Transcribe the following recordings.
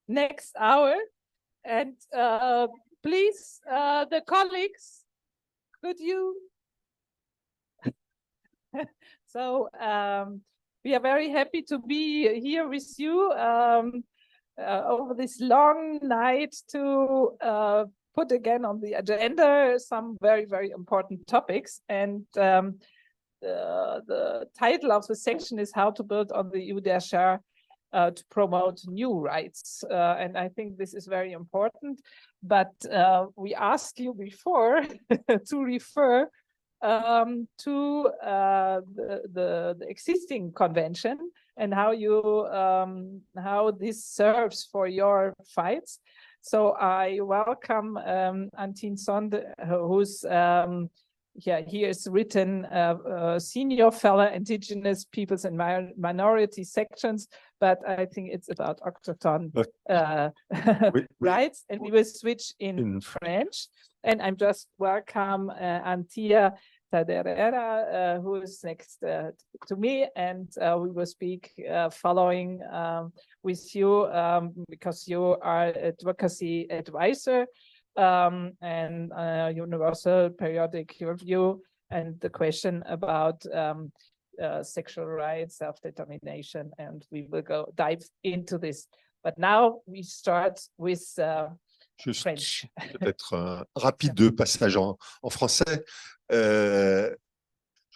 next hour. And please, the colleagues, could you? So we are very happy to be here with you over this long night to put again on the agenda some very, very important topics. And the title of the section is How to Build on the UTC to Promote New Rights. And I think this is very important. But we asked you before to refer to the existing convention and how you how this serves for your fights. So I welcome Antine Sonde, who's he has written Senior Fellow Indigenous Peoples and Minority Sections, but I think it's about autochthone rights, and we will switch in French. And I'm just welcome Anthea Taderera, who is next to me, and we will speak following with you because you are advocacy advisor and Universal Periodic Review, and the question about sexual rights, self-determination, and we will dive into this. But now we start with French. Peut-être un rapide passage en français. Je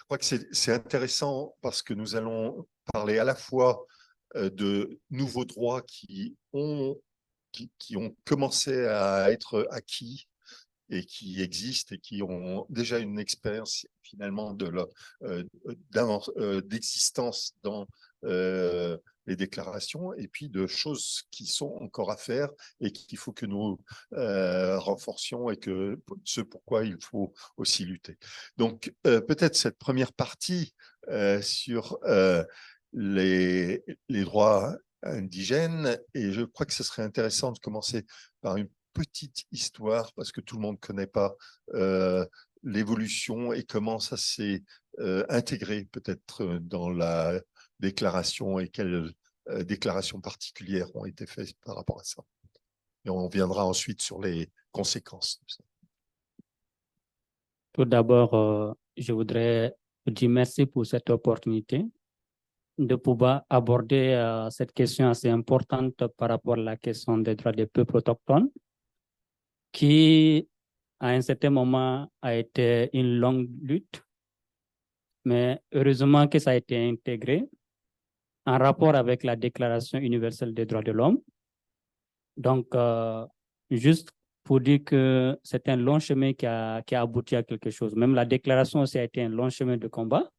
crois que c'est intéressant parce que nous allons parler à la fois de nouveaux droits qui ont commencé à être acquis et qui existent et qui ont déjà une expérience finalement d'existence dans les déclarations, et puis de choses qui sont encore à faire et qu'il faut que nous renforcions, et que ce pourquoi il faut aussi lutter. Donc peut-être cette première partie sur les droits indigènes, et je crois que ce serait intéressant de commencer par une petite histoire parce que tout le monde ne connaît pas l'évolution et comment ça s'est intégré peut-être dans la déclaration et quelles déclarations particulières ont été faites par rapport à ça. Et on viendra ensuite sur les conséquences de ça. Tout d'abord, je voudrais dire merci pour cette opportunité de pouvoir aborder cette question assez importante par rapport à la question des droits des peuples autochtones, qui, à un certain moment, a été une longue lutte, mais heureusement que ça a été intégré en rapport avec la Déclaration universelle des droits de l'homme. Donc, juste pour dire que c'est un long chemin qui a abouti à quelque chose. Même la déclaration aussi a été un long chemin de combat.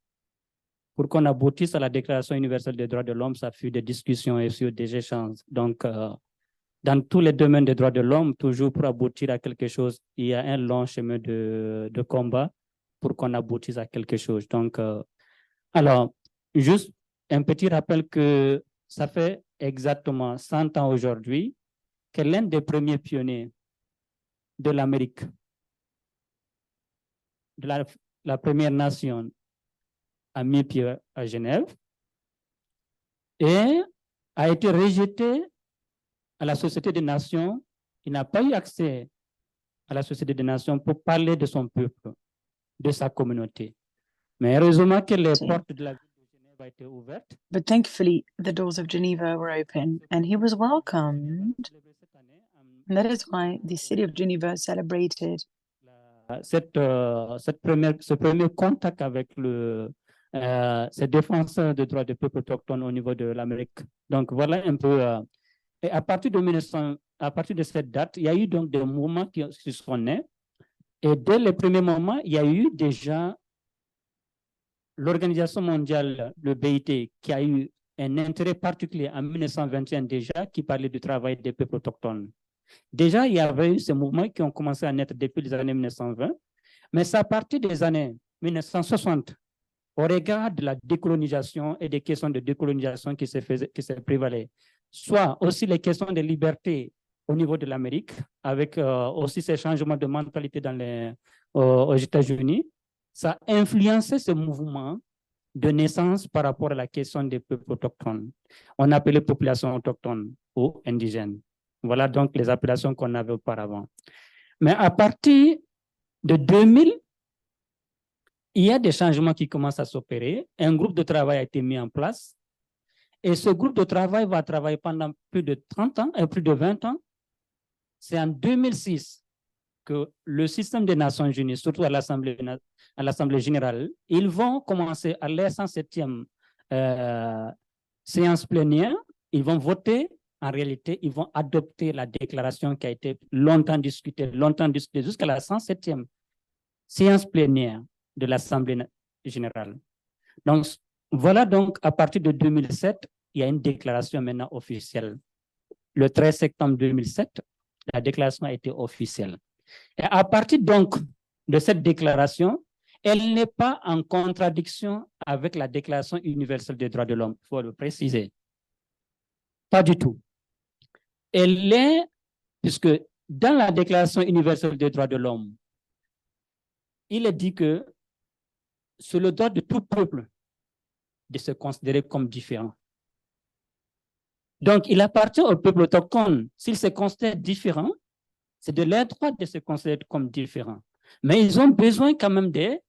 Pour qu'on aboutisse à la Déclaration universelle des droits de l'homme, ça fut des discussions et sur des échanges. Donc, dans tous les domaines des droits de l'homme, toujours pour aboutir à quelque chose, il y a un long chemin de combat pour qu'on aboutisse à quelque chose. Donc, alors, juste un petit rappel que ça fait exactement 100 ans aujourd'hui que l'un des premiers pionniers de l'Amérique, de la première nation, a mis pied à Genève et a été rejeté à la Société des Nations. Il n'a pas eu accès à la Société des Nations pour parler de son peuple, de sa communauté. Mais heureusement que les portes de la ville de Genève ont été ouvertes. But thankfully, the doors of Geneva were open and he was welcomed. And that is why the city of Geneva celebrated ce premier contact avec ces défenseurs des droits des peuples autochtones au niveau de l'Amérique. Donc voilà un peu. Et à partir de cette date, il y a eu donc des mouvements qui sont nés. Et dès les premiers moments, il y a eu déjà l'Organisation mondiale, le BIT, qui a eu un intérêt particulier en 1921 déjà, qui parlait du travail des peuples autochtones. Déjà, il y avait eu ces mouvements qui ont commencé à naître depuis les années 1920, mais c'est à partir des années 1960, au regard de la décolonisation et des questions de décolonisation qui se prévalaient, soit aussi les questions de liberté au niveau de l'Amérique, avec aussi ces changements de mentalité aux États-Unis, ça a influencé ce mouvement de naissance par rapport à la question des peuples autochtones. On appelait population autochtone ou indigène. Voilà donc les appellations qu'on avait auparavant. Mais à partir de 2000, il y a des changements qui commencent à s'opérer. Un groupe de travail a été mis en place. Et ce groupe de travail va travailler pendant plus de 30 ans, plus de 20 ans. C'est en 2006 que le système des Nations Unies, surtout à l'Assemblée générale, ils vont commencer à leur 107e séance plénière, ils vont voter, en réalité, ils vont adopter la déclaration qui a été longtemps discutée jusqu'à la 107e séance plénière de l'Assemblée générale. Donc, voilà donc, à partir de 2007, il y a une déclaration maintenant officielle. Le 13 septembre 2007, la déclaration a été officielle. Et à partir donc de cette déclaration, elle n'est pas en contradiction avec la Déclaration universelle des droits de l'homme, il faut le préciser. Pas du tout. Elle est, puisque dans la Déclaration universelle des droits de l'homme, il est dit que c'est le droit de tout peuple de se considérer comme différent. Donc, il appartient au peuple autochtone, s'ils se considèrent différents, c'est de leur droit de se considérer comme différents. Mais ils ont besoin quand même des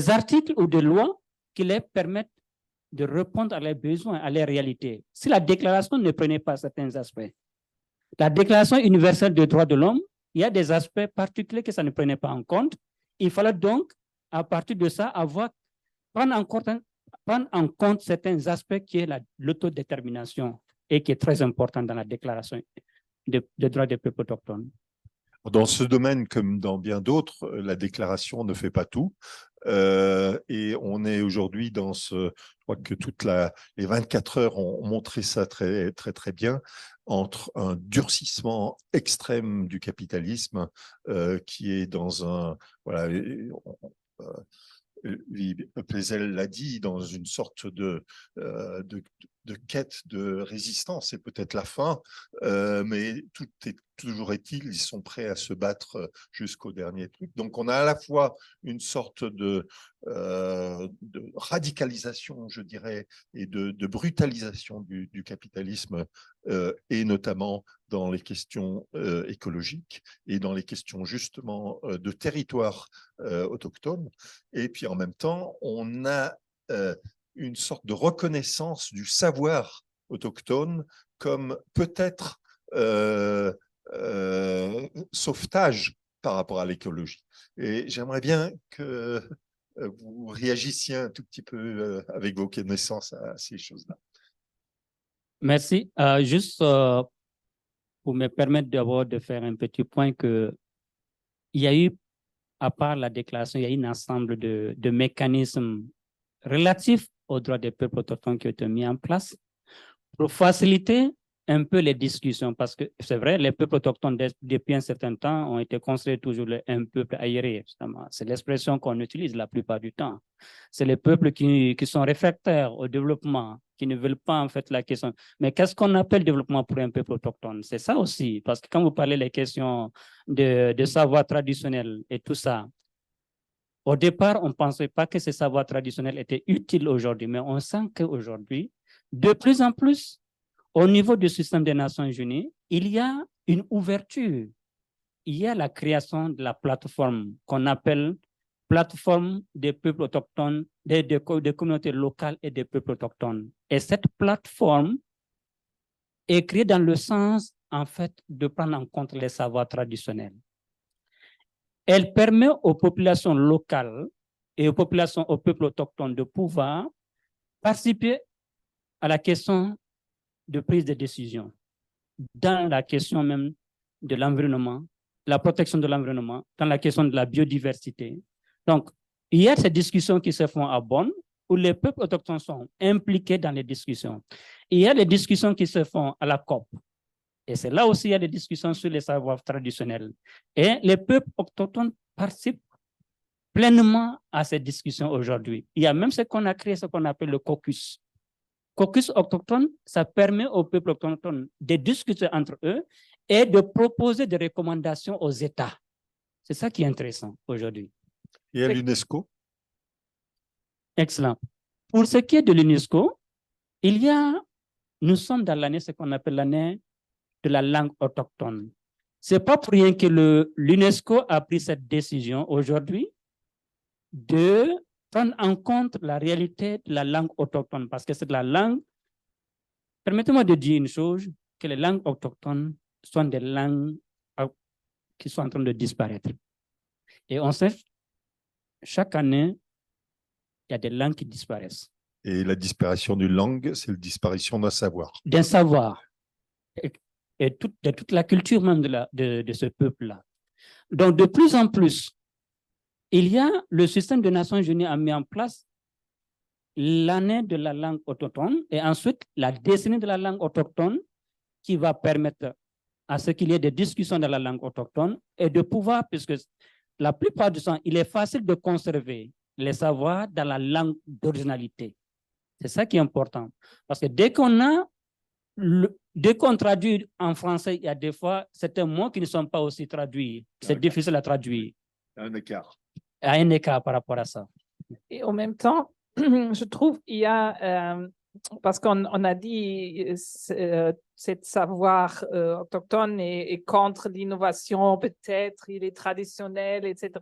articles ou des lois qui leur permettent de répondre à leurs besoins, à leurs réalités. Si la déclaration ne prenait pas certains aspects, la Déclaration universelle des droits de l'homme, il y a des aspects particuliers que ça ne prenait pas en compte. Il fallait donc, à partir de ça, prendre en compte certains aspects qui est l'autodétermination et qui est très important dans la Déclaration des droits des peuples autochtones. Dans ce domaine, comme dans bien d'autres, la déclaration ne fait pas tout. Et on est aujourd'hui dans je crois que les 24 heures ont montré ça très, très, très bien, entre un durcissement extrême du capitalisme qui est dans un... Voilà, Plezel l'a dit, dans une sorte de quête de résistance, et peut-être la fin, mais toujours est-il, ils sont prêts à se battre jusqu'au dernier truc. Donc on a à la fois une sorte de radicalisation, je dirais, et de brutalisation du capitalisme, et notamment dans les questions écologiques et dans les questions justement de territoire autochtone. Et puis en même temps, on a une sorte de reconnaissance du savoir autochtone comme peut-être sauvetage par rapport à l'écologie. Et j'aimerais bien que vous réagissiez un tout petit peu avec vos connaissances à ces choses-là. Merci. Juste pour me permettre d'abord de faire un petit point que il y a eu, à part la déclaration, il y a eu un ensemble de mécanismes relatifs aux droits des peuples autochtones qui ont été mis en place pour faciliter un peu les discussions, parce que c'est vrai, les peuples autochtones depuis un certain temps ont été considérés toujours un peuple aéré, justement. C'est l'expression qu'on utilise la plupart du temps. C'est les peuples qui sont réfractaires au développement, qui ne veulent pas en fait la question. Mais qu'est-ce qu'on appelle développement pour un peuple autochtone? C'est ça aussi, parce que quand vous parlez des questions de savoir traditionnel et tout ça, au départ, on ne pensait pas que ces savoirs traditionnels étaient utiles aujourd'hui, mais on sent qu'aujourd'hui, de plus en plus, au niveau du système des Nations Unies, il y a une ouverture. Il y a la création de la plateforme qu'on appelle plateforme des peuples autochtones, des communautés locales et des peuples autochtones. Et cette plateforme est créée dans le sens, en fait, de prendre en compte les savoirs traditionnels. Elle permet aux populations locales et aux peuples autochtones de pouvoir participer à la question de prise de décision, dans la question même de l'environnement, la protection de l'environnement, dans la question de la biodiversité. Donc, il y a ces discussions qui se font à Bonn, où les peuples autochtones sont impliqués dans les discussions. Il y a les discussions qui se font à la COP. Et c'est là aussi il y a des discussions sur les savoirs traditionnels. Et les peuples autochtones participent pleinement à ces discussions aujourd'hui. Il y a même ce qu'on a créé, ce qu'on appelle le caucus. Caucus autochtone, ça permet aux peuples autochtones de discuter entre eux et de proposer des recommandations aux États. C'est ça qui est intéressant aujourd'hui. Et à l'UNESCO? Excellent. Pour ce qui est de l'UNESCO, nous sommes dans l'année, ce qu'on appelle l'année de la langue autochtone. Ce n'est pas pour rien que l'UNESCO a pris cette décision aujourd'hui de prendre en compte la réalité de la langue autochtone, parce que c'est la langue, permettez-moi de dire une chose, que les langues autochtones sont des langues qui sont en train de disparaître. Et on sait, chaque année, il y a des langues qui disparaissent. Et la disparition d'une langue, c'est la disparition d'un savoir. D'un savoir. Et de toute la culture même de ce peuple-là. Donc, de plus en plus, le système des Nations Unies a mis en place l'année de la langue autochtone et ensuite la décennie de la langue autochtone qui va permettre à ce qu'il y ait des discussions dans la langue autochtone et de pouvoir, puisque la plupart du temps, il est facile de conserver les savoirs dans la langue d'originalité. C'est ça qui est important. Parce que dès qu'on traduit en français, il y a des fois certains mots qui ne sont pas aussi traduits. C'est difficile à traduire. Un écart. Il y a un écart par rapport à ça. Et en même temps, je trouve qu'il y a, parce qu'on a dit cette savoir autochtone est contre l'innovation, peut-être il est traditionnel, etc.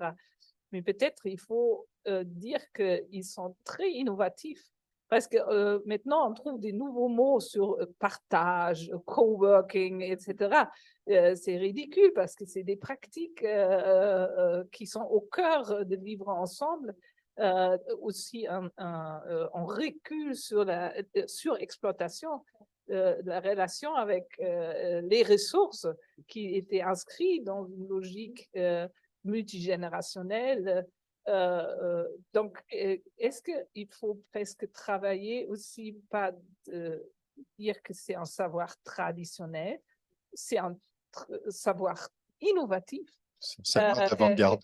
Mais peut-être il faut dire qu'ils sont très innovatifs. Parce que maintenant, on trouve des nouveaux mots sur partage, coworking, etc. C'est ridicule parce que c'est des pratiques qui sont au cœur de vivre ensemble. Aussi, on recule sur la surexploitation de la relation avec les ressources qui étaient inscrites dans une logique multigénérationnelle. Donc, est-ce qu'il faut presque travailler aussi, pas dire que c'est un savoir traditionnel, c'est un savoir innovatif, d'avant-garde.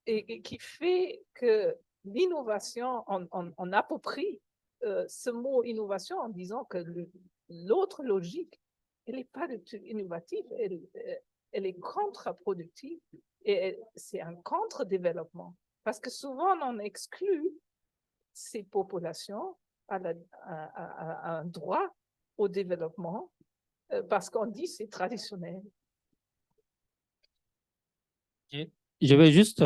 Et qui fait que l'innovation, on approprie ce mot innovation en disant que l'autre logique, elle n'est pas du tout innovative, elle est contre-productive et c'est un contre-développement. Parce que souvent, on exclut ces populations à un droit au développement parce qu'on dit que c'est traditionnel. Je vais juste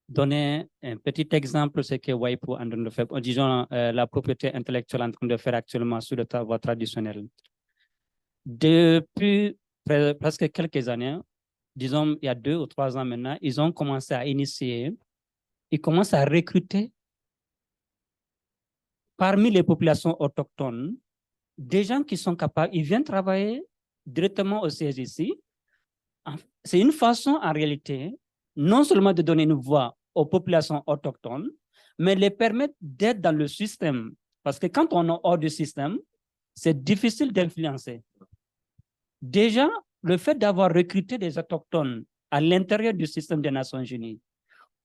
donner un petit exemple de ce que WIPO est en train de faire, disons la propriété intellectuelle est en train de faire actuellement sur le savoir traditionnel. Depuis presque quelques années, disons il y a 2 ou 3 ans maintenant, ils ont commencé à initier, ils commencent à recruter parmi les populations autochtones des gens qui sont capables, ils viennent travailler directement au siège ici. C'est une façon en réalité, non seulement de donner une voix aux populations autochtones, mais les permettre d'être dans le système. Parce que quand on est hors du système, c'est difficile d'influencer. Déjà, le fait d'avoir recruté des autochtones à l'intérieur du système des Nations Unies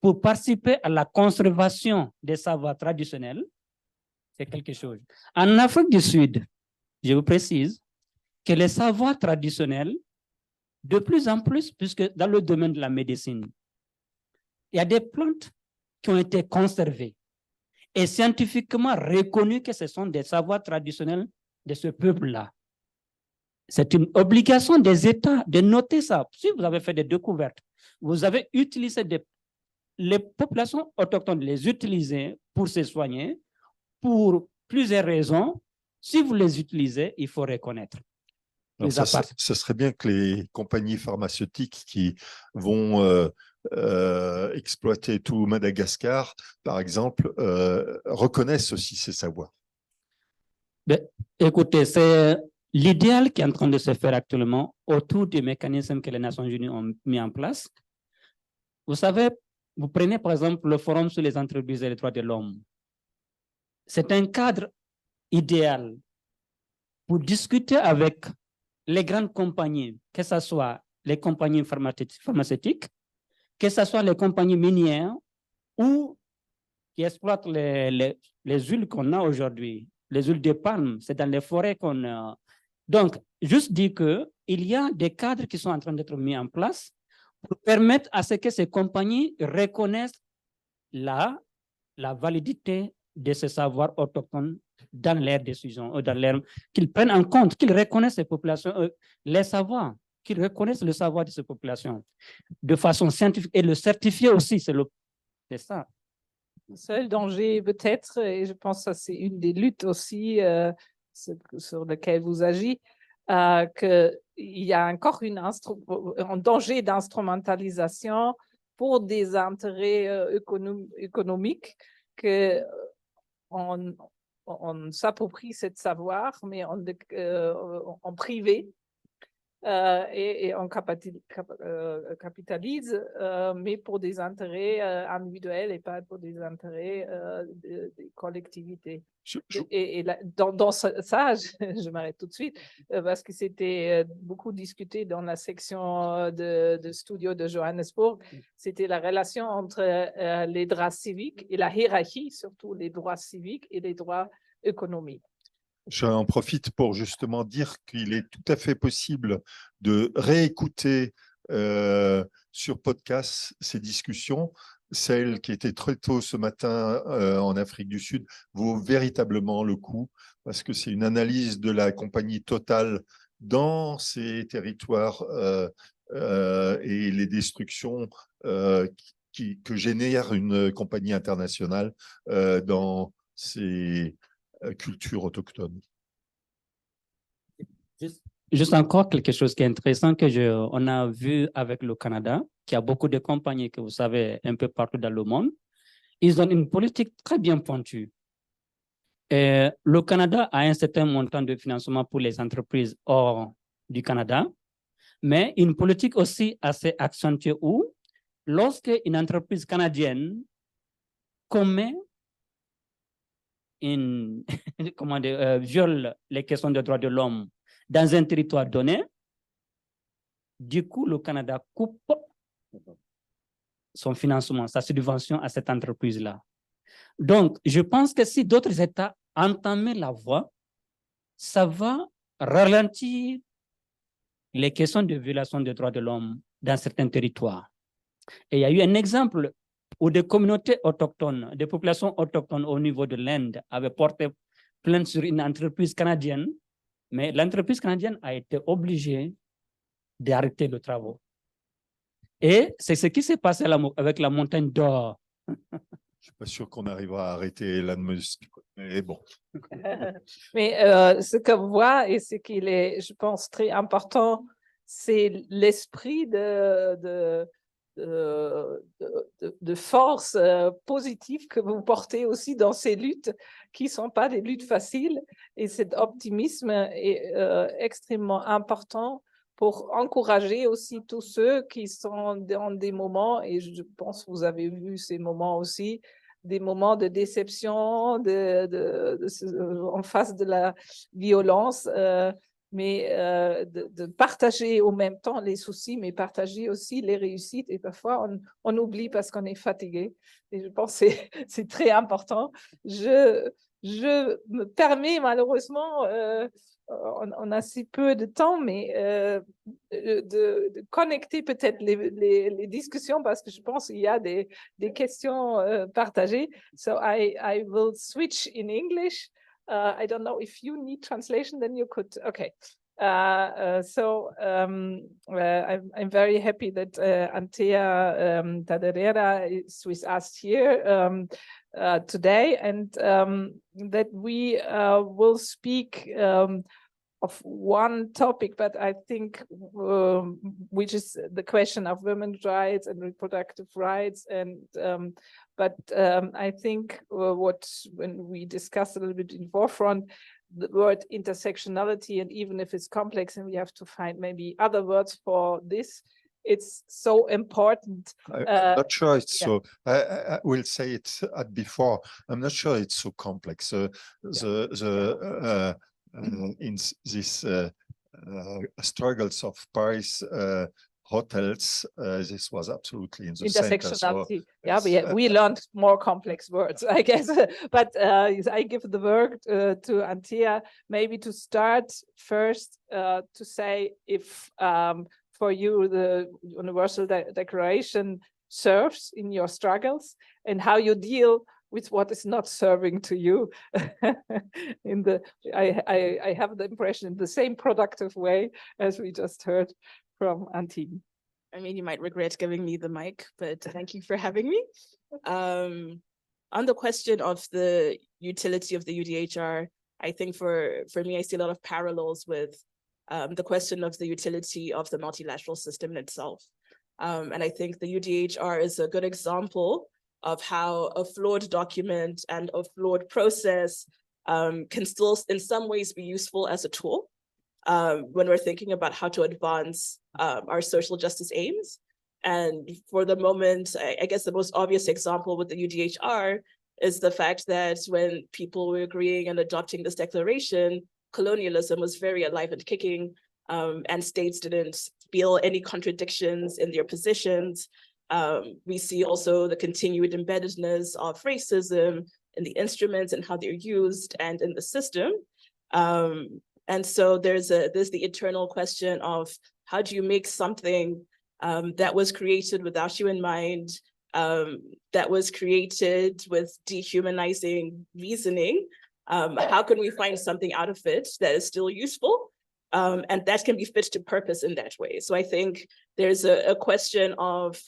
pour participer à la conservation des savoirs traditionnels, c'est quelque chose. En Afrique du Sud, je vous précise que les savoirs traditionnels, de plus en plus, puisque dans le domaine de la médecine, il y a des plantes qui ont été conservées et scientifiquement reconnues que ce sont des savoirs traditionnels de ce peuple-là. C'est une obligation des États de noter ça. Si vous avez fait des découvertes, vous avez utilisé les populations autochtones, les utiliser pour se soigner, pour plusieurs raisons. Si vous les utilisez, il faut reconnaître. Alors ce serait bien que les compagnies pharmaceutiques qui vont exploiter tout Madagascar, par exemple, reconnaissent aussi ces savoirs. Ben, écoutez, c'est l'idéal qui est en train de se faire actuellement autour des mécanismes que les Nations Unies ont mis en place. Vous savez, vous prenez par exemple le Forum sur les entreprises et les droits de l'homme. C'est un cadre idéal pour discuter avec les grandes compagnies, que ce soit les compagnies pharmaceutiques, que ce soit les compagnies minières ou qui exploitent les huiles qu'on a aujourd'hui, les huiles de palme, c'est dans les forêts qu'on a. Donc, juste dire qu'il y a des cadres qui sont en train d'être mis en place pour permettre à ce que ces compagnies reconnaissent la validité de ce savoir autochtone dans leurs décisions, qu'ils prennent en compte, qu'ils reconnaissent ces populations, les savoirs, qu'ils reconnaissent le savoir de ces populations de façon scientifique et le certifier aussi, c'est ça. Le seul danger peut-être, et je pense que c'est une des luttes aussi sur lesquelles vous agissez, qu'il y a encore un danger d'instrumentalisation pour des intérêts économiques, qu'on s'approprie ce savoir, mais en privé. Et on capitalise, mais pour des intérêts individuels et pas pour des intérêts des collectivités. Et dans ça, je m'arrête tout de suite, parce que c'était beaucoup discuté dans la section de studio de Johannesburg. C'était la relation entre les droits civiques et la hiérarchie, surtout les droits civiques et les droits économiques. J'en profite pour justement dire qu'il est tout à fait possible de réécouter sur podcast ces discussions. Celle qui était très tôt ce matin en Afrique du Sud vaut véritablement le coup parce que c'est une analyse de la compagnie Total dans ces territoires et les destructions que génère une compagnie internationale dans ces culture autochtone. Juste encore quelque chose qui est intéressant on a vu avec le Canada, qui a beaucoup de compagnies que vous savez un peu partout dans le monde. Ils ont une politique très bien pointue. Et le Canada a un certain montant de financement pour les entreprises hors du Canada, mais une politique aussi assez accentuée où, lorsque une entreprise canadienne commet viole les questions des droits de l'homme dans un territoire donné, du coup, le Canada coupe son financement, sa subvention à cette entreprise-là. Donc, je pense que si d'autres États entament la voie, ça va ralentir les questions de violation des droits de l'homme dans certains territoires. Et il y a eu un exemple où des communautés autochtones, des populations autochtones au niveau de l'Inde avaient porté plainte sur une entreprise canadienne, mais l'entreprise canadienne a été obligée d'arrêter le travail. Et c'est ce qui s'est passé avec la montagne d'or. Je ne suis pas sûr qu'on arrivera à arrêter Elon Musk, mais bon. Mais ce qu'on voit et ce qu'il est, je pense, très important, c'est l'esprit de force positive que vous portez aussi dans ces luttes qui ne sont pas des luttes faciles. Et cet optimisme est extrêmement important pour encourager aussi tous ceux qui sont dans des moments, et je pense que vous avez vu ces moments aussi, des moments de déception en face de la violence, mais de partager au même temps les soucis, mais partager aussi les réussites. Et parfois, on oublie parce qu'on est fatigué. Et je pense que c'est très important. Je me permets malheureusement, on a si peu de temps, mais de connecter peut-être les discussions parce que je pense qu'il y a des questions partagées. So I will switch in English. I don't know if you need translation, then you could. Okay. I'm very happy that Anthea Taderera is with us here today, and that we will speak of one topic, but I think which is the question of women's rights and reproductive rights, and I think when we discuss a little bit in forefront, the word intersectionality, and even if it's complex and we have to find maybe other words for this, it's so important. I'm not sure it's so. I will say it before. I'm not sure it's so complex. In this struggles of Paris hotels, this was absolutely in the intersectionality. Center, We learned more complex words, I guess. But I give the word to Anthea, maybe to start first to say if for you the Universal Declaration serves in your struggles and how you deal with what is not serving to you. I have the impression in the same productive way as we just heard from Antine. I mean, you might regret giving me the mic, but thank you for having me. On the question of the utility of the UDHR, I think for me, I see a lot of parallels with the question of the utility of the multilateral system in itself. And I think the UDHR is a good example of how a flawed document and a flawed process can still in some ways be useful as a tool when we're thinking about how to advance our social justice aims. And for the moment, I guess the most obvious example with the UDHR is the fact that when people were agreeing and adopting this declaration, colonialism was very alive and kicking, and states didn't feel any contradictions in their positions. We see also the continued embeddedness of racism in the instruments and how they're used and in the system. And so there's the eternal question of how do you make something that was created without you in mind, that was created with dehumanizing reasoning. How can we find something out of it that is still useful and that can be fit to purpose in that way? So I think there's a question of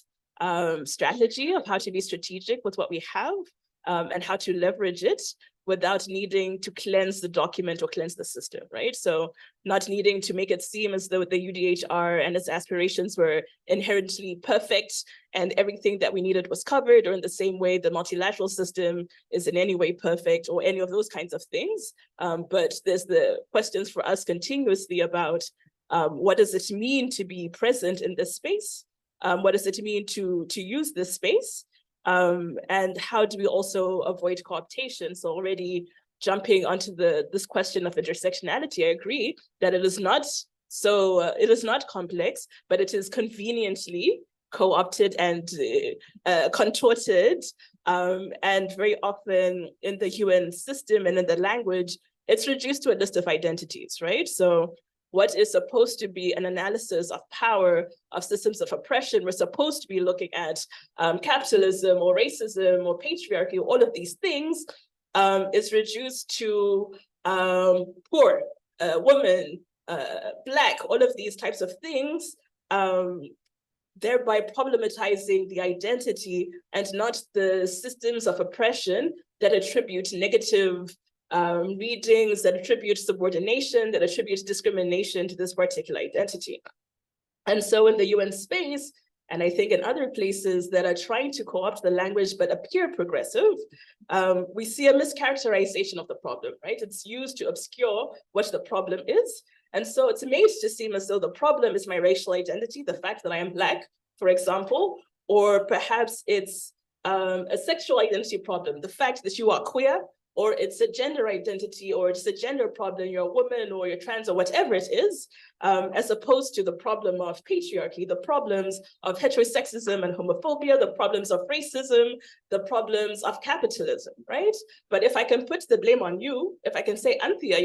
strategy, of how to be strategic with what we have and how to leverage it without needing to cleanse the document or cleanse the system, right? So not needing to make it seem as though the UDHR and its aspirations were inherently perfect and everything that we needed was covered, or in the same way the multilateral system is in any way perfect or any of those kinds of things. But there's the questions for us continuously about what does it mean to be present in this space? What does it mean to use this space? And how do we also avoid cooptation? So already jumping onto this question of intersectionality, I agree that it is not complex, but it is conveniently co-opted and contorted. And very often in the UN system and in the language, it's reduced to a list of identities, right? So what is supposed to be an analysis of power, of systems of oppression, we're supposed to be looking at capitalism or racism or patriarchy, all of these things, is reduced to poor, woman, Black, all of these types of things, thereby problematizing the identity and not the systems of oppression that attribute negative readings, that attribute subordination, that attribute discrimination to this particular identity. And so in the UN space, and I think in other places that are trying to co-opt the language but appear progressive, we see a mischaracterization of the problem, right? It's used to obscure what the problem is. And so it's made to seem as though the problem is my racial identity, the fact that I am Black, for example, or perhaps it's a sexual identity problem, the fact that you are queer, or it's a gender identity, or it's a gender problem, you're a woman or you're trans or whatever it is, as opposed to the problem of patriarchy, the problems of heterosexism and homophobia, the problems of racism, the problems of capitalism, right? But if I can put the blame on you, if I can say, Anthea,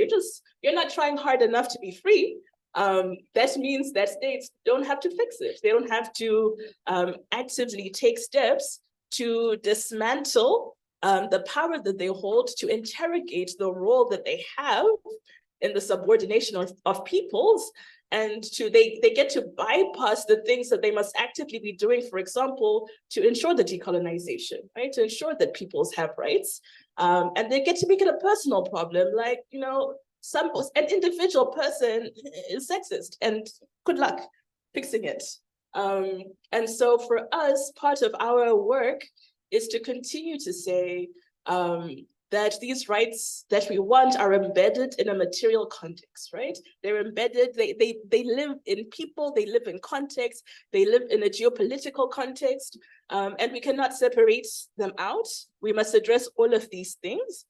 you're not trying hard enough to be free, that means that states don't have to fix it. They don't have to actively take steps to dismantle the power that they hold, to interrogate the role that they have in the subordination of peoples, and they get to bypass the things that they must actively be doing, for example, to ensure the decolonization, right? To ensure that peoples have rights. And they get to make it a personal problem, like, an individual person is sexist, and good luck fixing it. And so for us, part of our work is to continue to say that these rights that we want are embedded in a material context, right? They're embedded, they live in people, they live in context, they live in a geopolitical context, and we cannot separate them out. We must address all of these things,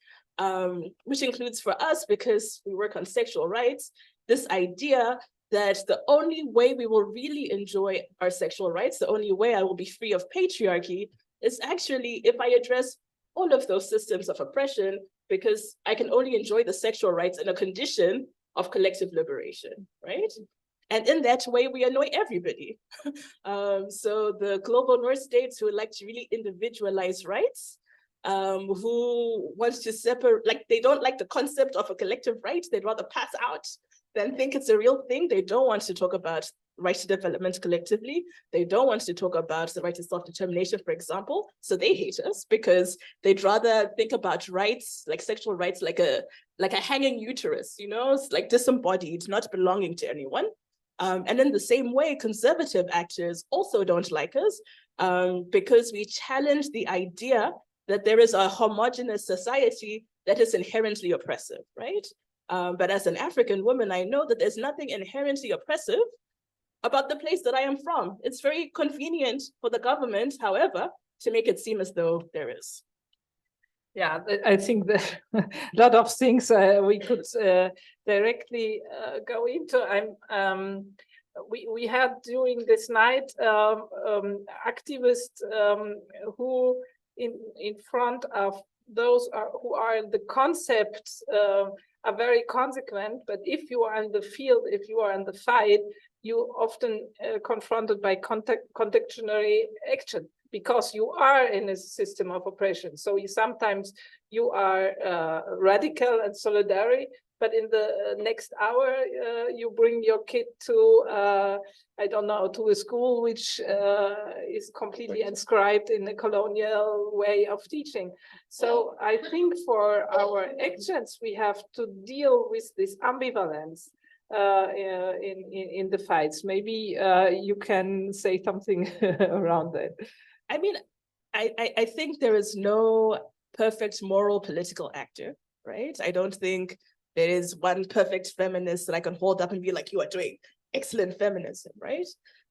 which includes for us, because we work on sexual rights, this idea that the only way we will really enjoy our sexual rights, the only way I will be free of patriarchy, is actually if I address all of those systems of oppression, because I can only enjoy the sexual rights in a condition of collective liberation, right? And in that way, we annoy everybody. So the global North states who would like to really individualize rights who wants to separate, like they don't like the concept of a collective right. They'd rather pass out than think it's a real thing. They don't want to talk about right to development collectively. They don't want to talk about the right to self-determination, for example. So they hate us because they'd rather think about rights, like sexual rights, like a hanging uterus, you know, it's like disembodied, not belonging to anyone. And in the same way, conservative actors also don't like us because we challenge the idea that there is a homogenous society that is inherently oppressive, right? But as an African woman, I know that there's nothing inherently oppressive about the place that I am from. It's very convenient for the government, however, to make it seem as though there is. Yeah, I think that a lot of things we could directly go into. We had during this night activists who, in front of those who are in the concept, are very consequent. But if you are in the field, if you are in the fight, you often confronted by contextual action, because you are in a system of oppression. So sometimes you are radical and solidary, but in the next hour, you bring your kid to, I don't know, to a school which is completely inscribed in a colonial way of teaching. So I think for our actions, we have to deal with this ambivalence in the fights. Maybe you can say something around that. I mean, I think there is no perfect moral political actor, right? I don't think there is one perfect feminist that I can hold up and be like, you are doing excellent feminism, right?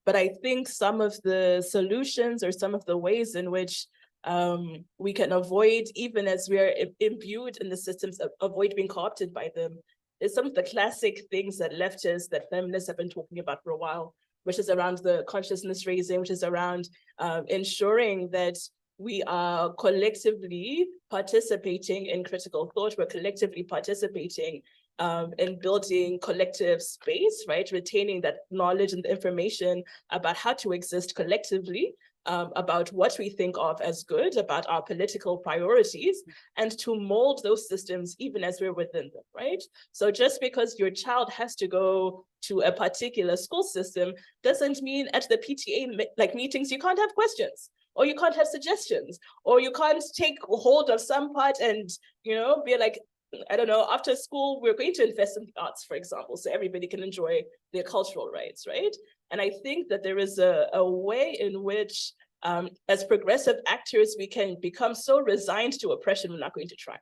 But I think some of the solutions or some of the ways in which we can avoid, even as we are imbued in the systems, avoid being co-opted by them, is some of the classic things that leftists, that feminists have been talking about for a while, which is around the consciousness raising, which is around ensuring that we are collectively participating in critical thought, we're collectively participating in building collective space, right? Retaining that knowledge and the information about how to exist collectively, about what we think of as good, about our political priorities, and to mold those systems even as we're within them, right? So just because your child has to go to a particular school system doesn't mean at the PTA meetings you can't have questions, or you can't have suggestions, or you can't take hold of some part and, you know, be like, I don't know, after school, we're going to invest in the arts, for example, so everybody can enjoy their cultural rights, right? And I think that there is a way in which, as progressive actors, we can become so resigned to oppression, we're not going to try.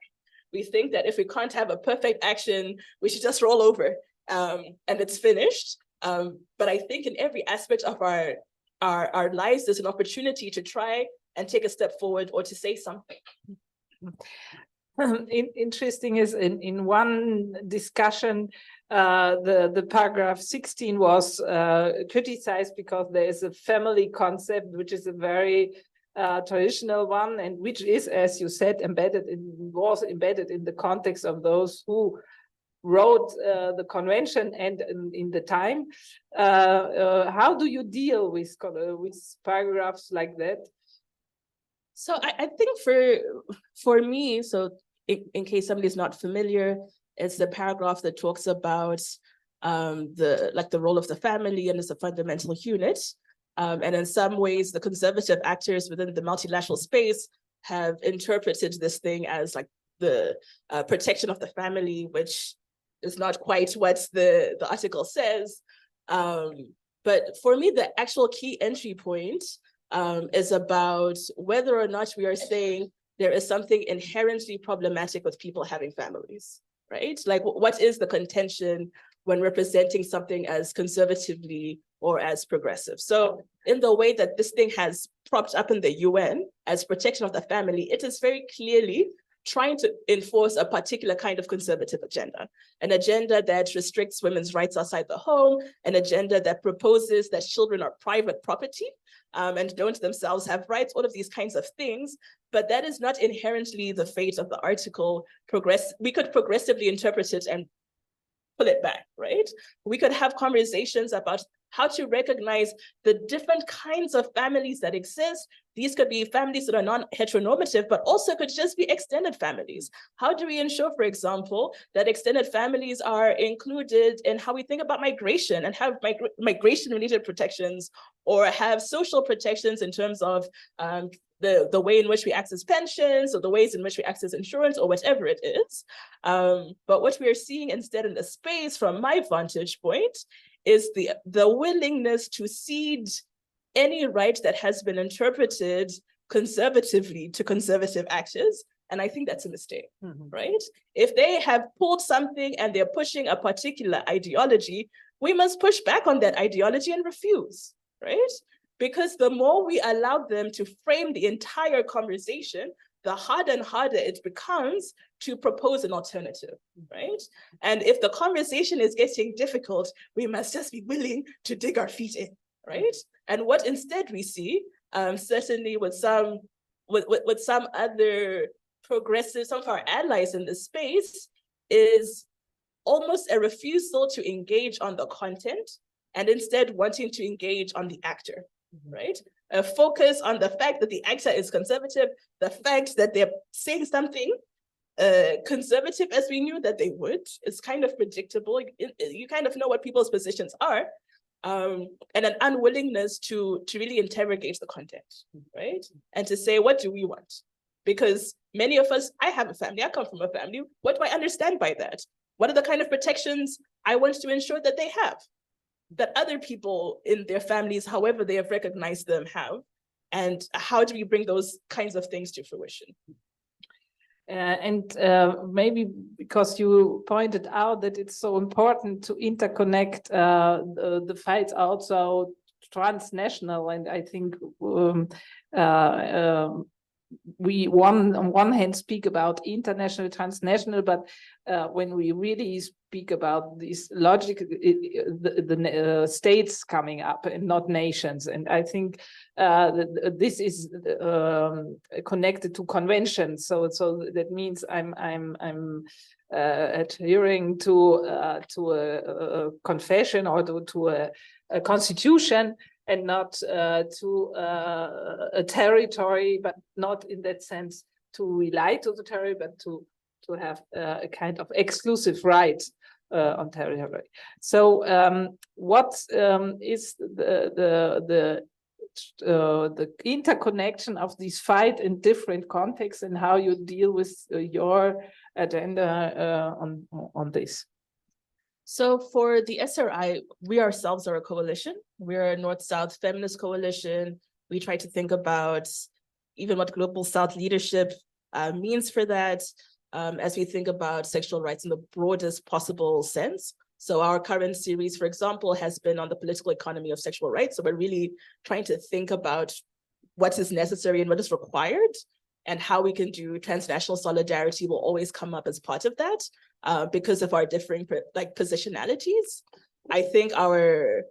We think that if we can't have a perfect action, we should just roll over and it's finished. But I think in every aspect of our lives, there's an opportunity to try and take a step forward or to say something. Interesting is in one discussion, the paragraph 16 was criticized because there is a family concept, which is a very traditional one, and which is, as you said, was embedded in the context of those who wrote the convention and in the time. How do you deal with paragraphs like that? So I think for me, so in case somebody's not familiar, it's the paragraph that talks about the role of the family and as a fundamental unit. And in some ways, the conservative actors within the multilateral space have interpreted this thing as like the protection of the family, which is not quite what the article says. But for me, the actual key entry point is about whether or not we are saying there is something inherently problematic with people having families, right? Like, what is the contention when representing something as conservatively or as progressive? So in the way that this thing has propped up in the UN as protection of the family, it is very clearly trying to enforce a particular kind of conservative agenda, an agenda that restricts women's rights outside the home, an agenda that proposes that children are private property and don't themselves have rights, all of these kinds of things. But that is not inherently the fate of the article. We could progressively interpret it and pull it back, right? We could have conversations about how to recognize the different kinds of families that exist. These could be families that are non-heteronormative, but also could just be extended families. How do we ensure, for example, that extended families are included in how we think about migration and have migration-related protections, or have social protections in terms of the way in which we access pensions, or the ways in which we access insurance, or whatever it is. But what we are seeing instead in the space, from my vantage point, is the willingness to cede any right that has been interpreted conservatively to conservative actors. And I think that's a mistake, right? If they have pulled something and they're pushing a particular ideology, we must push back on that ideology and refuse, right? Because the more we allow them to frame the entire conversation, the harder and harder it becomes to propose an alternative, right? And if the conversation is getting difficult, we must just be willing to dig our feet in, right? And what instead we see, certainly with some other progressive, some of our allies in this space, is almost a refusal to engage on the content, and instead wanting to engage on the actor, right? A focus on the fact that the actor is conservative, the fact that they're saying something conservative as we knew that they would. It's kind of predictable. You kind of know what people's positions are, and an unwillingness to really interrogate the content, right? And to say, what do we want? Because many of us, I have a family, I come from a family. What do I understand by that? What are the kind of protections I want to ensure that they have, that other people in their families, however they have recognized them, have? And how do we bring those kinds of things to fruition? Maybe because you pointed out that it's so important to interconnect the fights also transnational, and I think we on one hand speak about international, transnational, but when we really speak about this logic, the states coming up and not nations, and I think this is connected to conventions. So that means I'm adhering to a confession or to a constitution, and not to a territory, but not in that sense to rely to the territory, but to have a kind of exclusive right on territory. So what is the interconnection of these fight in different contexts, and how you deal with your agenda on this? So for the SRI, we ourselves are a coalition. We're a North-South feminist coalition. We try to think about even what Global South leadership means for that, as we think about sexual rights in the broadest possible sense. So our current series, for example, has been on the political economy of sexual rights. So we're really trying to think about what is necessary and what is required, and how we can do transnational solidarity will always come up as part of that, because of our differing positionalities. I think our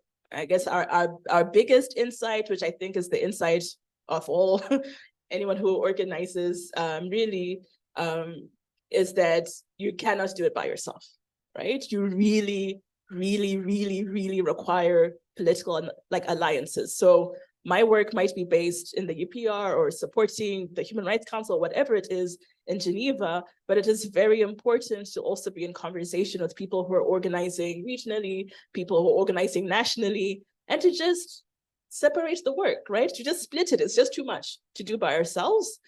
biggest insight, which I think is the insight of all anyone who organizes, really, is that you cannot do it by yourself, right? You really, really, really, really require political alliances. So my work might be based in the UPR or supporting the Human Rights Council, whatever it is in Geneva, but it is very important to also be in conversation with people who are organizing regionally, people who are organizing nationally, and to just separate the work, right? To just split it. It's just too much to do by ourselves.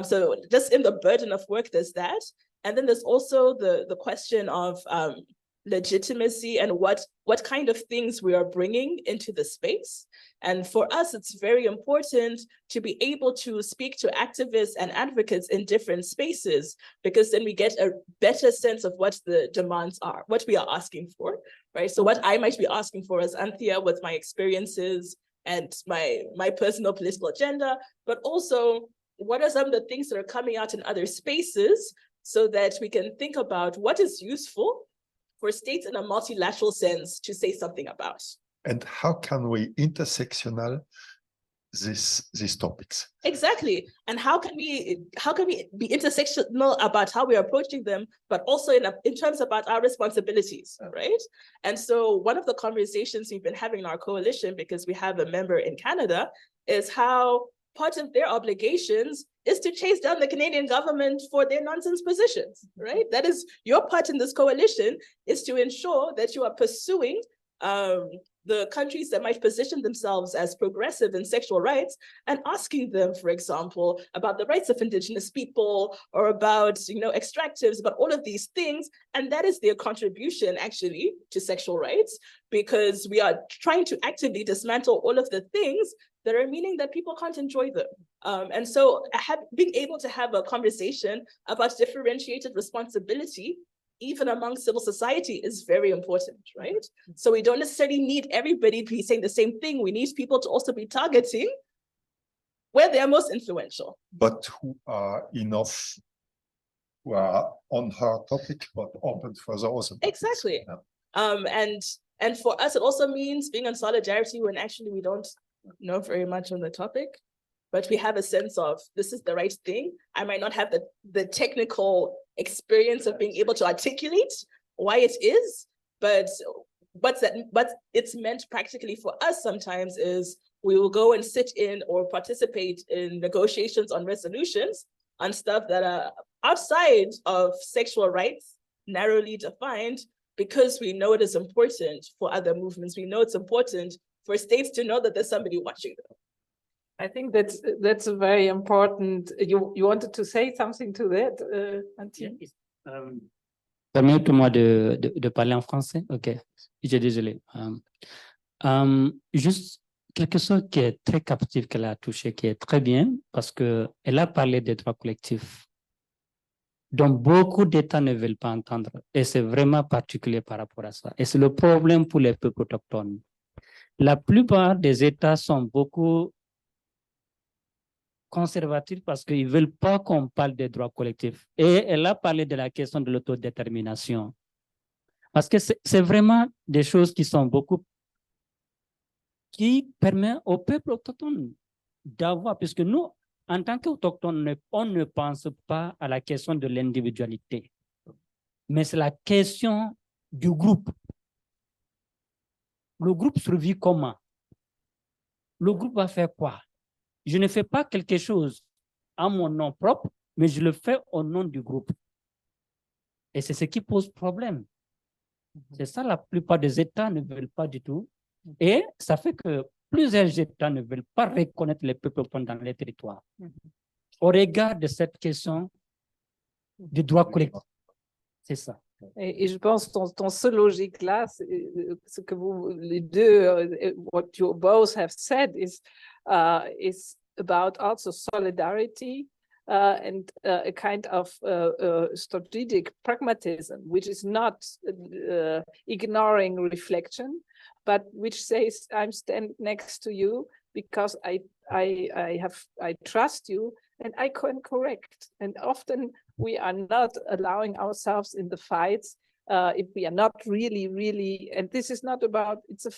So just in the burden of work, there's that. And then there's also the question of legitimacy and what kind of things we are bringing into the space. And for us, it's very important to be able to speak to activists and advocates in different spaces, because then we get a better sense of what the demands are, what we are asking for, right? So what I might be asking for as Anthea with my experiences and my personal political agenda, but also what are some of the things that are coming out in other spaces, so that we can think about what is useful for states in a multilateral sense to say something about. And how can we intersectional these topics. Exactly. And how can we be intersectional about how we're approaching them, but also in terms about our responsibilities, right? And so one of the conversations we've been having in our coalition, because we have a member in Canada, is how part of their obligations is to chase down the Canadian government for their nonsense positions, right? That is your part in this coalition, is to ensure that you are pursuing the countries that might position themselves as progressive in sexual rights and asking them, for example, about the rights of Indigenous people or about, extractives, about all of these things. And that is their contribution actually to sexual rights, because we are trying to actively dismantle all of the things that are meaning that people can't enjoy them. And so being able to have a conversation about differentiated responsibility even among civil society is very important, right? So we don't necessarily need everybody to be saying the same thing. We need people to also be targeting where they are most influential. But who are enough, who are on her topic, but open for the other topics. Exactly. Yeah. And for us, it also means being in solidarity when actually we don't know very much on the topic, but we have a sense of this is the right thing. I might not have the technical experience of being able to articulate why it is, but it's meant practically for us sometimes is we will go and sit in or participate in negotiations on resolutions on stuff that are outside of sexual rights, narrowly defined, because we know it is important for other movements. We know it's important for states to know that there's somebody watching them. I think that's a very important. You wanted to say something to that, Antine? Permettez-moi de parler en français. Ok, je suis désolé. Juste quelque chose qui est très captif qu'elle a touché, qui est très bien, parce que elle a parlé des droits collectifs, dont beaucoup d'États ne veulent pas entendre, et c'est vraiment particulier par rapport à ça. Et c'est le problème pour les peuples autochtones. La plupart des États sont beaucoup conservatifs parce qu'ils ne veulent pas qu'on parle des droits collectifs. Et elle a parlé de la question de l'autodétermination. Parce que c'est vraiment des choses qui sont beaucoup, qui permettent au peuple autochtone d'avoir, puisque nous, en tant qu'autochtones, on ne pense pas à la question de l'individualité, mais c'est la question du groupe. Le groupe survit comment? Le groupe va faire quoi? Je ne fais pas quelque chose à mon nom propre, mais je le fais au nom du groupe. Et c'est ce qui pose problème. C'est ça, la plupart des États ne veulent pas du tout. Et ça fait que plusieurs États ne veulent pas reconnaître les peuples dans les territoires. Au regard de cette question du droit collectif. C'est ça. Et je pense que dans ce logique-là, ce que vous les deux, what you both have said is about also solidarity and a kind of strategic pragmatism, which is not ignoring reflection, but which says, I'm standing next to you because I trust you and I can correct. And often we are not allowing ourselves in the fights if we are not really, and this is not about, it's a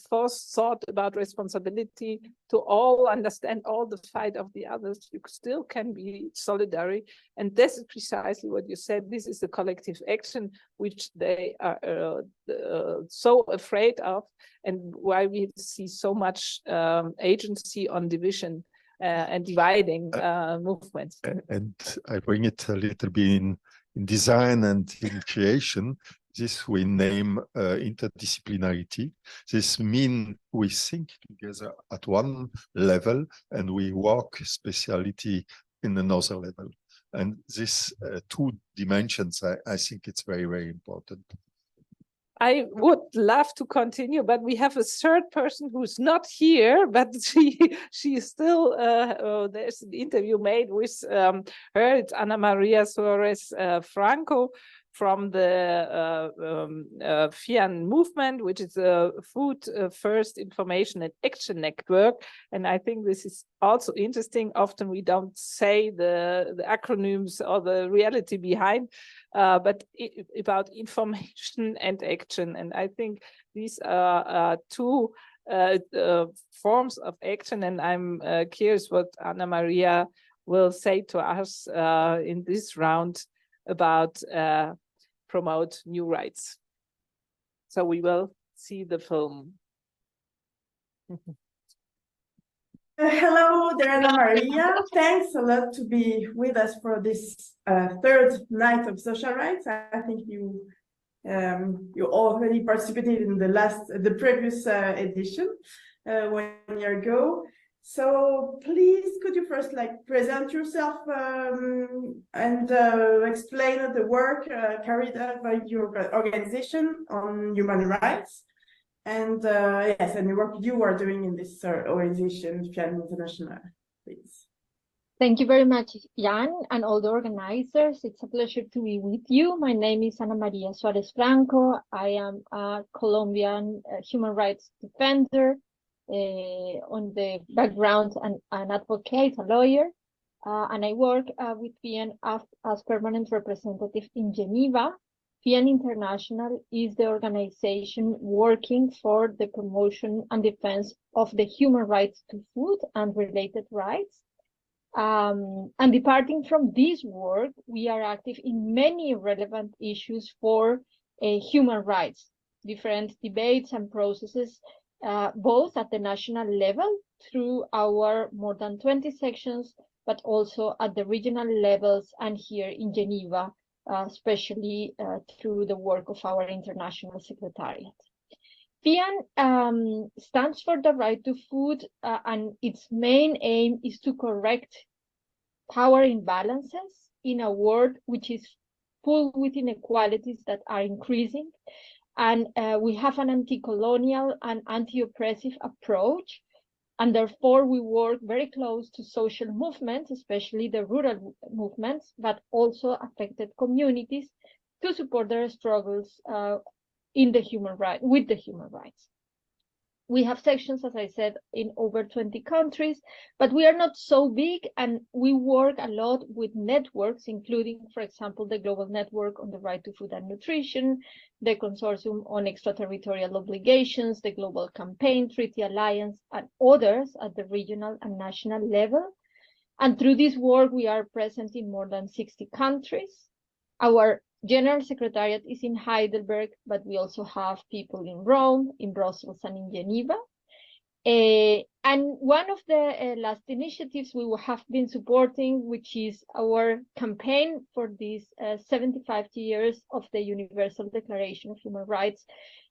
false thought about responsibility to all understand all the fight of the others. You still can be solidary. And this is precisely what you said. This is the collective action which they are so afraid of, and why we see so much agency on division and dividing movements. And I bring it a little bit in design and in creation. This we name interdisciplinarity. This means we think together at one level and we work speciality in another level. And this two dimensions, I think it's very, very important. I would love to continue, but we have a third person who's not here, but she is still, there's an interview made with her. It's Ana Maria Suarez Franco from the FIAN movement, which is a Food First Information and Action Network. And I think this is also interesting. Often we don't say the acronyms or the reality behind, but about information and action. And I think these are two forms of action, and I'm curious what Anna Maria will say to us in this round about promote new rights. So we will see the film. Hello there, Anna Maria. Thanks a lot to be with us for this third night of social rights. I think you already participated in the previous edition 1 year ago. So please, could you first present yourself and explain the work carried out by your organization on human rights? And yes, and the work you are doing in this organization, FIAN International, please. Thank you very much, Jan, and all the organizers. It's a pleasure to be with you. My name is Ana Maria Suarez Franco. I am a Colombian human rights defender on the background and an advocate, a lawyer. And I work with FIAN as permanent representative in Geneva. FIAN International is the organization working for the promotion and defense of the human rights to food and related rights. And departing from this work, we are active in many relevant issues for human rights, different debates and processes, both at the national level through our more than 20 sections, but also at the regional levels and here in Geneva, especially through the work of our international secretariat. FIAN stands for the right to food, and its main aim is to correct power imbalances in a world which is full with inequalities that are increasing. And we have an anti-colonial and anti-oppressive approach. And therefore, we work very close to social movements, especially the rural movements, but also affected communities to support their struggles with the human rights. We have sections, as I said, in over 20 countries, but we are not so big, and we work a lot with networks, including, for example, the Global Network on the Right to Food and Nutrition, the Consortium on Extraterritorial Obligations, the Global Campaign, Treaty Alliance, and others at the regional and national level. And through this work, we are present in more than 60 countries. Our General Secretariat is in Heidelberg, but we also have people in Rome, in Brussels, and in Geneva. And one of the last initiatives we have been supporting, which is our campaign for these 75 years of the Universal Declaration of Human Rights,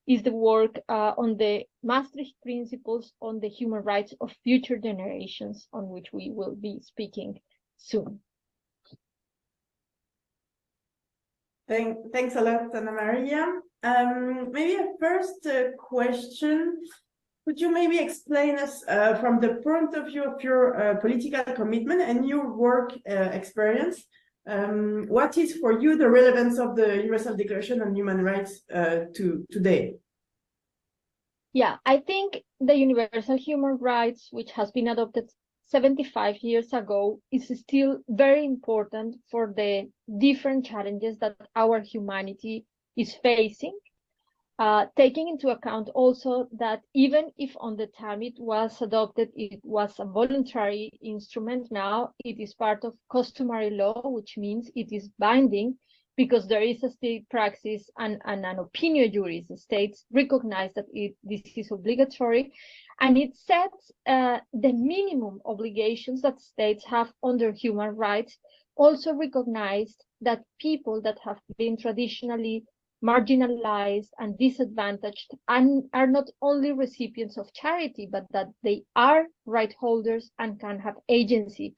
is the work on the Maastricht Principles on the human rights of future generations, on which we will be speaking soon. Thanks a lot, Ana Maria. Maybe a first question. Could you maybe explain us from the point of view of your political commitment and your work experience, what is for you the relevance of the Universal Declaration on Human Rights to today? Yeah, I think the Universal Human Rights, which has been adopted 75 years ago, is still very important for the different challenges that our humanity is facing, taking into account also that even if on the time it was adopted, it was a voluntary instrument, now it is part of customary law, which means it is binding because there is a state praxis and an opinio juris. The states recognize that this is obligatory, and it sets the minimum obligations that states have under human rights, also recognized that people that have been traditionally marginalized and disadvantaged and are not only recipients of charity, but that they are right holders and can have agency.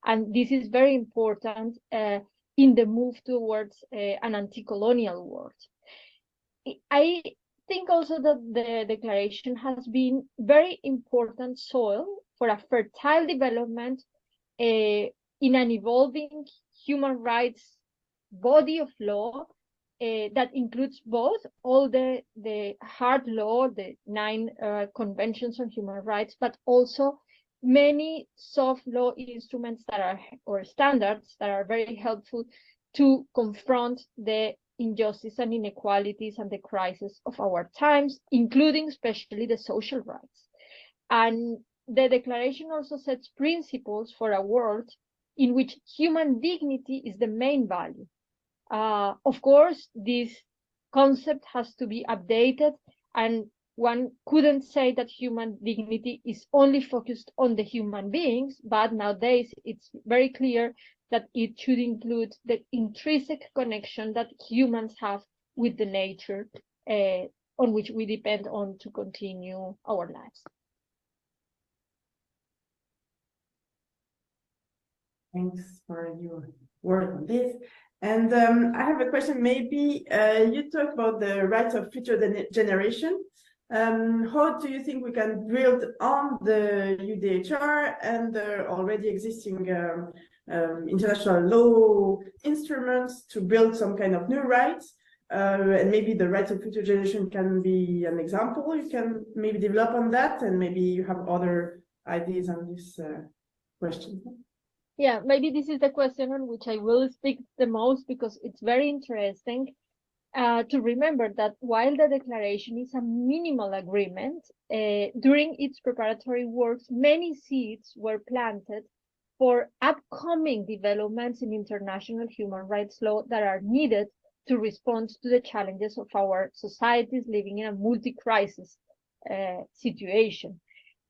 And this is very important in the move towards an anti-colonial world. I think also that the declaration has been very important soil for a fertile development in an evolving human rights body of law that includes both all the hard law, the 9 conventions on human rights, but also many soft law instruments that are, or standards that are very helpful to confront the injustice and inequalities and the crisis of our times, including especially the social rights. And the declaration also sets principles for a world in which human dignity is the main value. Of course, this concept has to be updated, and one couldn't say that human dignity is only focused on the human beings, but nowadays it's very clear that it should include the intrinsic connection that humans have with the nature on which we depend on to continue our lives. Thanks for your work on this. And I have a question. Maybe you talk about the rights of future generation. How do you think we can build on the UDHR and the already existing international law instruments to build some kind of new rights? And maybe the rights of future generation can be an example. You can maybe develop on that, and maybe you have other ideas on this question. Yeah, maybe this is the question on which I will speak the most, because it's very interesting to remember that while the declaration is a minimal agreement, during its preparatory works, many seeds were planted for upcoming developments in international human rights law that are needed to respond to the challenges of our societies living in a multi-crisis situation.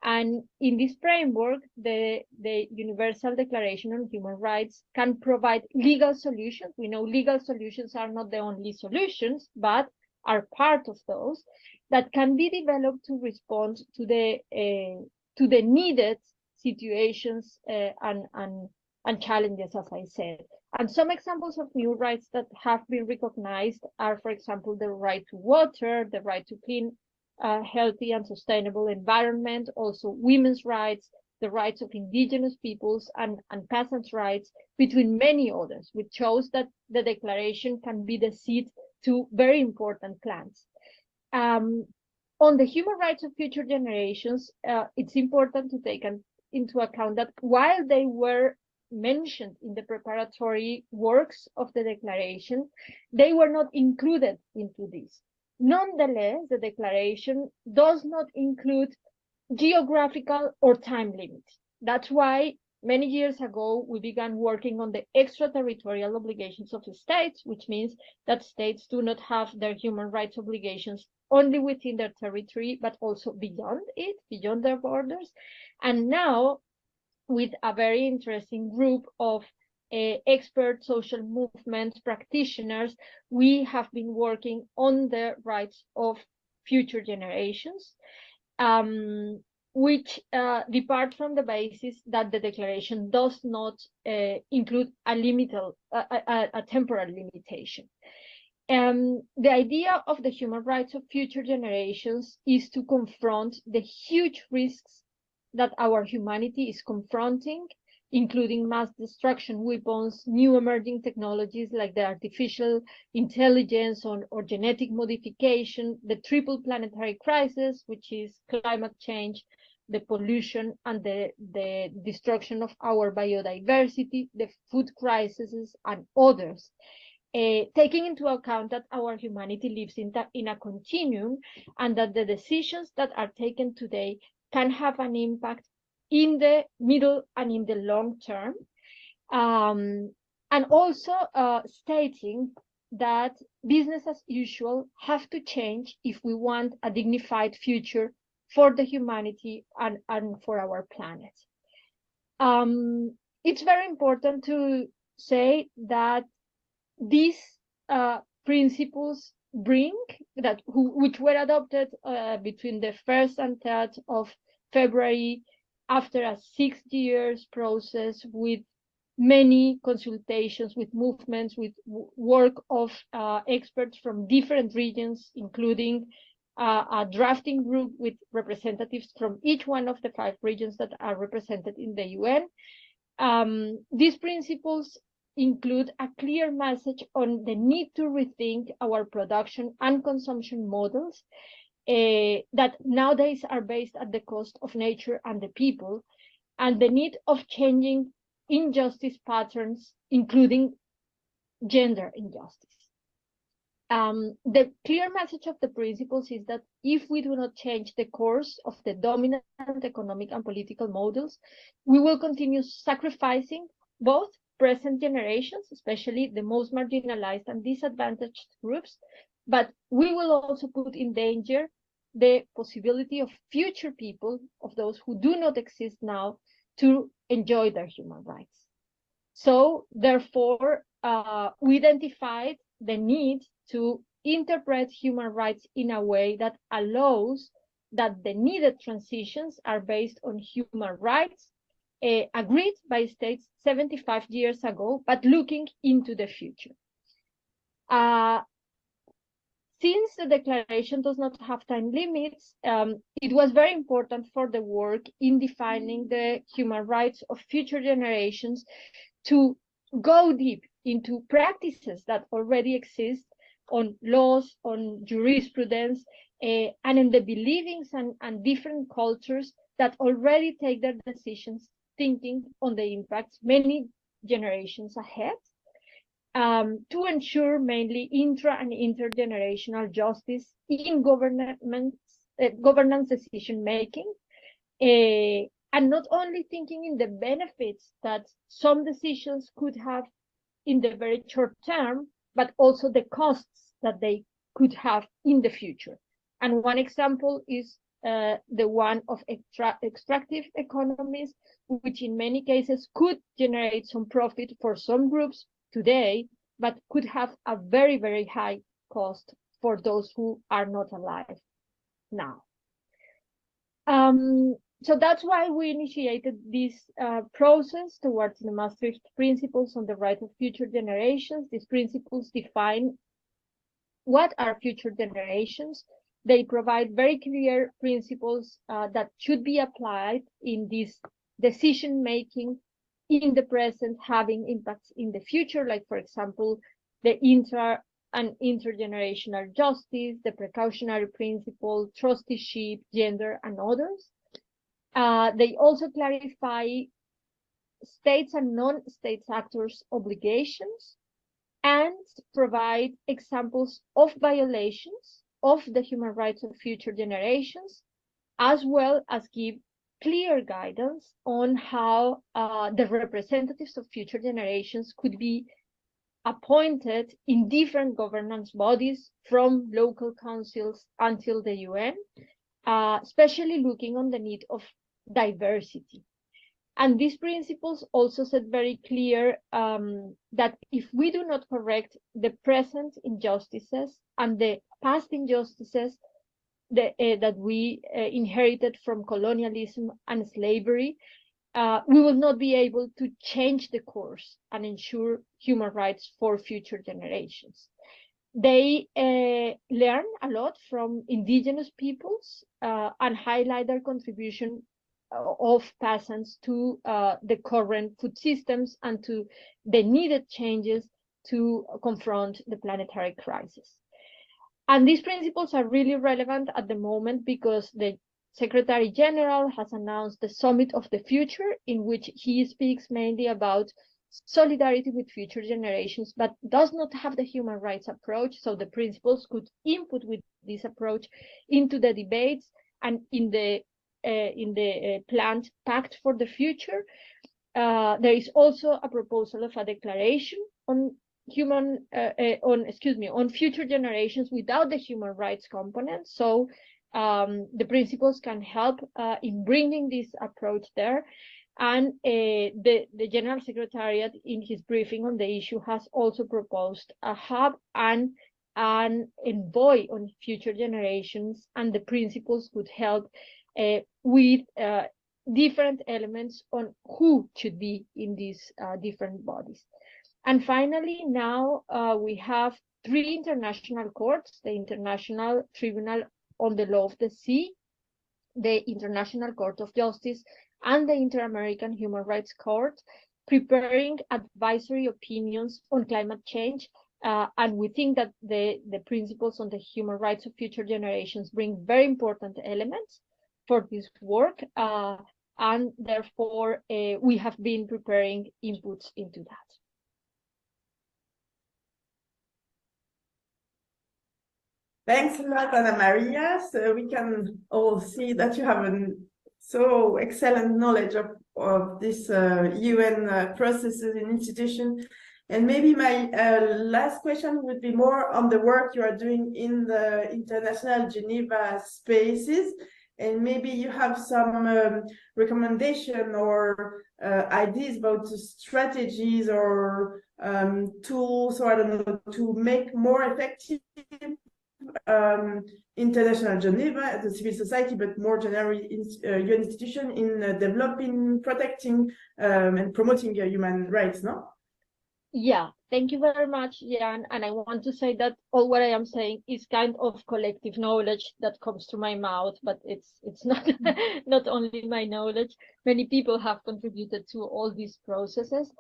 And in this framework, the Universal Declaration on Human Rights can provide legal solutions. We know legal solutions are not the only solutions, but are part of those that can be developed to respond to the needed situations and challenges, as I said. And some examples of new rights that have been recognized are, for example, the right to water, the right to clean, healthy and sustainable environment, also women's rights, the rights of indigenous peoples and peasants' rights, between many others, which shows that the declaration can be the seed to very important plans. On the human rights of future generations, it's important to take into account that while they were mentioned in the preparatory works of the declaration, they were not included into this. Nonetheless, the declaration does not include geographical or time limits. That's why many years ago, we began working on the extraterritorial obligations of the states, which means that states do not have their human rights obligations only within their territory, but also beyond it, beyond their borders. And now, with a very interesting group of expert social movement practitioners, we have been working on the rights of future generations, which depart from the basis that the declaration does not include a temporal limitation. The idea of the human rights of future generations is to confront the huge risks that our humanity is confronting, including mass destruction weapons, new emerging technologies like the artificial intelligence or genetic modification, the triple planetary crisis, which is climate change, the pollution and the destruction of our biodiversity, the food crises, and others. Taking into account that our humanity lives in a continuum, and that the decisions that are taken today can have an impact in the middle and in the long term, and also stating that business as usual have to change if we want a dignified future for the humanity and for our planet. It's very important to say that these principles which were adopted between the 1st and 3rd of February, after a 6 years process with many consultations, with movements, with work of experts from different regions, including a drafting group with representatives from each one of the 5 regions that are represented in the UN. These principles include a clear message on the need to rethink our production and consumption models that nowadays are based at the cost of nature and the people, and the need of changing injustice patterns, including gender injustice. The clear message of the principles is that if we do not change the course of the dominant economic and political models, we will continue sacrificing both present generations, especially the most marginalized and disadvantaged groups, but we will also put in danger the possibility of future people, of those who do not exist now, to enjoy their human rights. So therefore, we identified the need to interpret human rights in a way that allows that the needed transitions are based on human rights agreed by states 75 years ago, but looking into the future. Since the declaration does not have time limits, it was very important for the work in defining the human rights of future generations to go deep into practices that already exist on laws, on jurisprudence, and in the beliefs and different cultures that already take their decisions thinking on the impacts many generations ahead, to ensure mainly intra and intergenerational justice in governance decision making, and not only thinking in the benefits that some decisions could have in the very short term, but also the costs that they could have in the future. And one example is the one of extractive economies, which in many cases could generate some profit for some groups today, but could have a very, very high cost for those who are not alive now. So that's why we initiated this process towards the Maastricht Principles on the Right of Future Generations. These principles define what are future generations. They provide very clear principles that should be applied in this decision-making in the present, having impacts in the future, like, for example, the intra and intergenerational justice, the precautionary principle, trusteeship, gender, and others. They also clarify states and non-state actors' obligations and provide examples of violations of the human rights of future generations, as well as give clear guidance on how the representatives of future generations could be appointed in different governance bodies, from local councils until the UN, especially looking on the need of diversity. And these principles also set very clear that if we do not correct the present injustices and the past injustices that we inherited from colonialism and slavery, we will not be able to change the course and ensure human rights for future generations. They learn a lot from indigenous peoples and highlight their contribution of peasants to the current food systems and to the needed changes to confront the planetary crisis. And these principles are really relevant at the moment because the Secretary General has announced the Summit of the Future, in which he speaks mainly about solidarity with future generations, but does not have the human rights approach. So the principles could input with this approach into the debates and in the planned pact for the future. There is also a proposal of a declaration on on future generations without the human rights component. So the principles can help in bringing this approach there. And the General Secretariat, in his briefing on the issue, has also proposed a hub and an envoy on future generations, and the principles could help with different elements on who should be in these different bodies. And finally, now we have 3 international courts: the International Tribunal on the Law of the Sea, the International Court of Justice, and the Inter-American Human Rights Court, preparing advisory opinions on climate change. And we think that the principles on the human rights of future generations bring very important elements for this work. And therefore, we have been preparing inputs into that. Thanks a lot, Anna Maria. So we can all see that you have so excellent knowledge of this UN processes and institutions. And maybe my last question would be more on the work you are doing in the international Geneva spaces. And maybe you have some recommendation or ideas about strategies or tools, or I don't know, to make more effective international Geneva, the civil society, but more generally UN institution in developing, protecting, and promoting human rights, no? Yeah, thank you very much, Jan. And I want to say that all what I am saying is kind of collective knowledge that comes to my mouth, but it's not not only my knowledge. Many people have contributed to all these processes.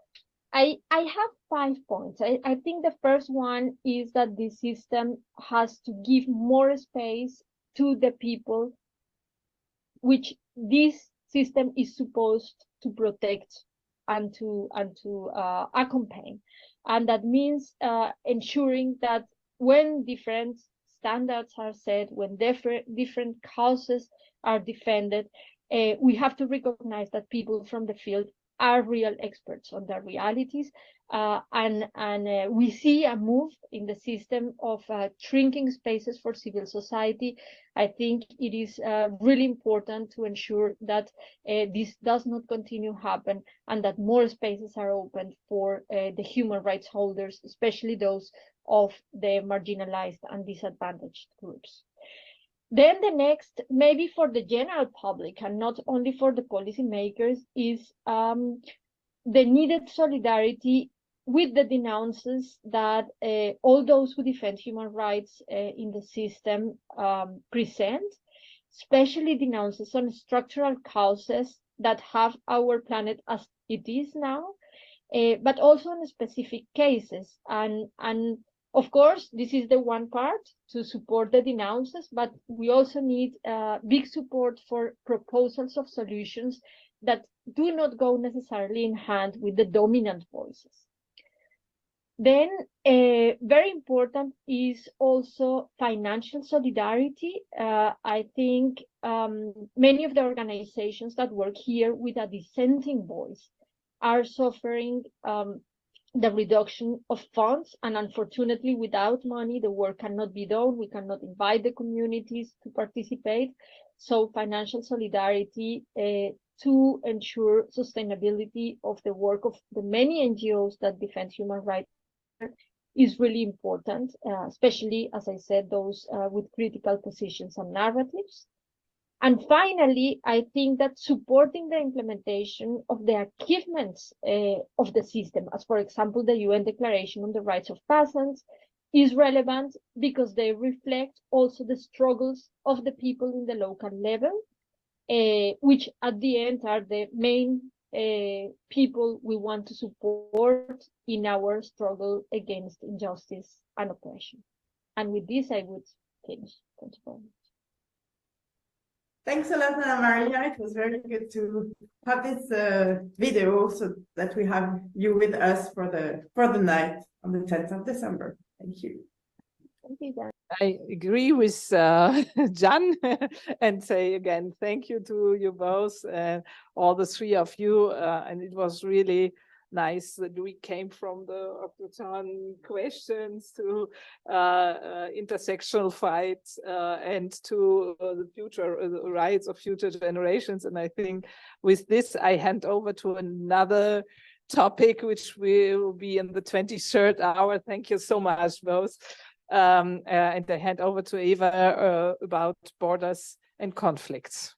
I have 5 points. I think the first one is that the system has to give more space to the people which this system is supposed to protect and to accompany. And that means ensuring that when different standards are set, when different causes are defended, we have to recognize that people from the field are real experts on their realities, and we see a move in the system of shrinking spaces for civil society. I think it is really important to ensure that this does not continue to happen, and that more spaces are opened for the human rights holders, especially those of the marginalized and disadvantaged groups. Then the next, maybe for the general public and not only for the policymakers, is the needed solidarity with the denouncers that all those who defend human rights in the system present, especially denouncers on structural causes that have our planet as it is now, but also on specific cases. And of course, this is the one part to support the denouncers, but we also need big support for proposals of solutions that do not go necessarily in hand with the dominant voices. Then very important is also financial solidarity. I think many of the organizations that work here with a dissenting voice are suffering the reduction of funds, and unfortunately without money the work cannot be done. We cannot invite the communities to participate. So financial solidarity to ensure sustainability of the work of the many NGOs that defend human rights is really important, especially, as I said, those with critical positions and narratives. And finally, I think that supporting the implementation of the achievements of the system, as for example, the UN Declaration on the Rights of Peasants, is relevant because they reflect also the struggles of the people in the local level, which at the end are the main people we want to support in our struggle against injustice and oppression. And with this, I would finish. Thank you very much. Thanks a lot, Anna Maria. It was very good to have this video so that we have you with us for the night on the 10th of December. Thank you. Thank you, Jan. I agree with Jan and say again, thank you to you both, all the three of you. And it was really nice that we came from the Octagon questions to intersectional fights and to the future rights of future generations. And I think with this, I hand over to another topic, which will be in the 23rd hour. Thank you so much, both. And I hand over to Eva about borders and conflicts.